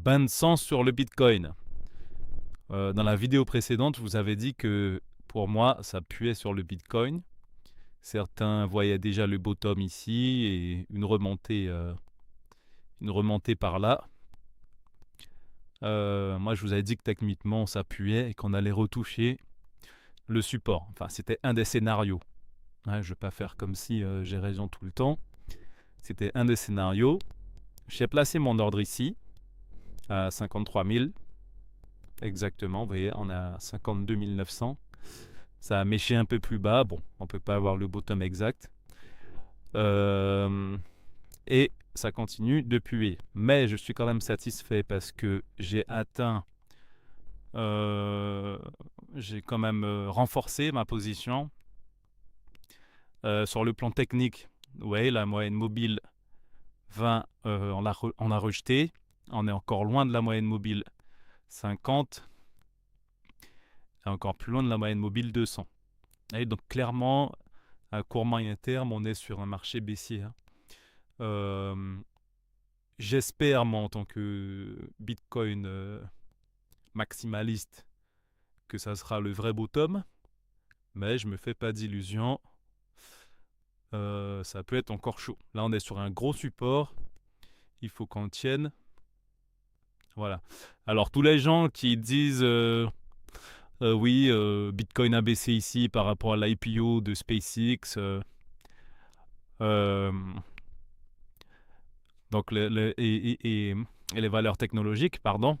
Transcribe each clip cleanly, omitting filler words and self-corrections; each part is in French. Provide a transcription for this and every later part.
bain de sang sur le Bitcoin. Dans la vidéo précédente, je vous avais dit que pour moi, ça puait sur le Bitcoin. Certains voyaient déjà le bottom ici et une remontée par là. Moi, je vous avais dit que techniquement, ça puait et qu'on allait retoucher le support. Enfin, c'était un des scénarios. Je ne vais pas faire comme si j'ai raison tout le temps. C'était un des scénarios. J'ai placé mon ordre ici, à 53 000. Exactement, vous voyez, on est à 52 900. Ça a méché un peu plus bas. Bon, on ne peut pas avoir le bottom exact. Et ça continue depuis. Mais je suis quand même satisfait parce que j'ai atteint... j'ai quand même renforcé ma position. Sur le plan technique, vous voyez, la moyenne mobile 20, on l'a rejeté. On est encore loin de la moyenne mobile 50 et encore plus loin de la moyenne mobile 200. Et donc clairement, à court moyen terme, on est sur un marché baissier. J'espère, moi, en tant que Bitcoin maximaliste, que ça sera le vrai bottom, mais je me fais pas d'illusions. Ça peut être encore chaud. Là, on est sur un gros support. Il faut qu'on tienne. Voilà. Alors, tous les gens qui disent oui, Bitcoin a baissé ici par rapport à l'IPO de SpaceX. Donc, et les valeurs technologiques, pardon.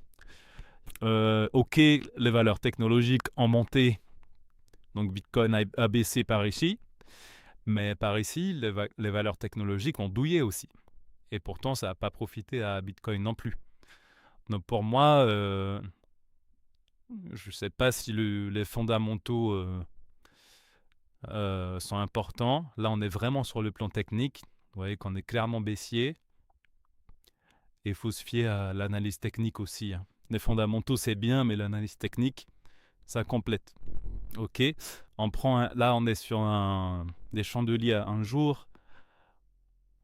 Ok, les valeurs technologiques ont monté. Donc, Bitcoin a baissé par ici. Mais par ici, les valeurs technologiques ont douillé aussi. Et pourtant, ça n'a pas profité à Bitcoin non plus. Donc, pour moi, je ne sais pas si les fondamentaux sont importants. Là, on est vraiment sur le plan technique. Vous voyez qu'on est clairement baissier. Et il faut se fier à l'analyse technique aussi. Les fondamentaux, c'est bien, mais l'analyse technique, ça complète. Ok. Là, on est sur des chandeliers à un jour.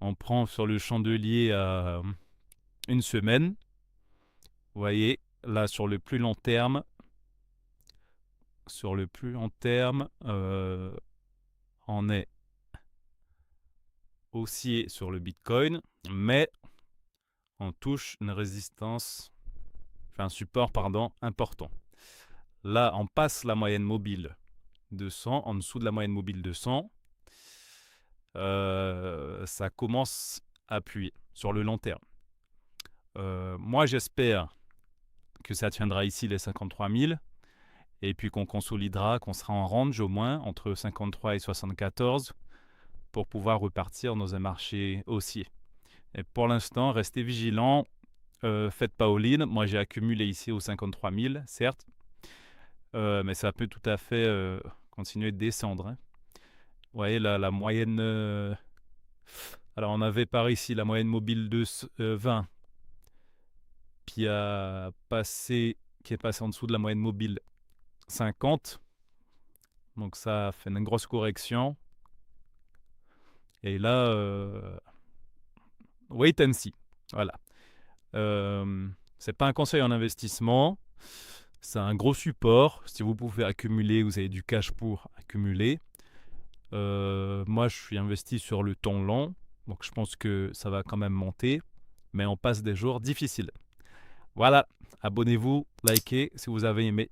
On prend sur le chandelier à une semaine. Vous voyez, là, sur le plus long terme, on est haussier sur le Bitcoin, mais on touche une résistance, un support, important. Là, on passe la moyenne mobile 200, en dessous de la moyenne mobile 200. Ça commence à appuyer sur le long terme. Moi, j'espère que ça tiendra ici les 53 000 et puis qu'on consolidera, qu'on sera en range au moins entre 53 et 74 pour pouvoir repartir dans un marché haussier. Et pour l'instant, restez vigilants. Faites pas all-in. Moi, j'ai accumulé ici aux 53 000, certes. Mais ça peut tout à fait continuer de descendre. Vous voyez, la moyenne... alors, on avait par ici la moyenne mobile de 20 qui est passé en dessous de la moyenne mobile 50. Donc, ça fait une grosse correction. Et là, wait and see. Voilà. C'est pas un conseil en investissement. C'est un gros support. Si vous pouvez accumuler, vous avez du cash pour accumuler. Moi, je suis investi sur le temps long. Donc, je pense que ça va quand même monter. Mais on passe des jours difficiles. Voilà. Abonnez-vous, likez si vous avez aimé.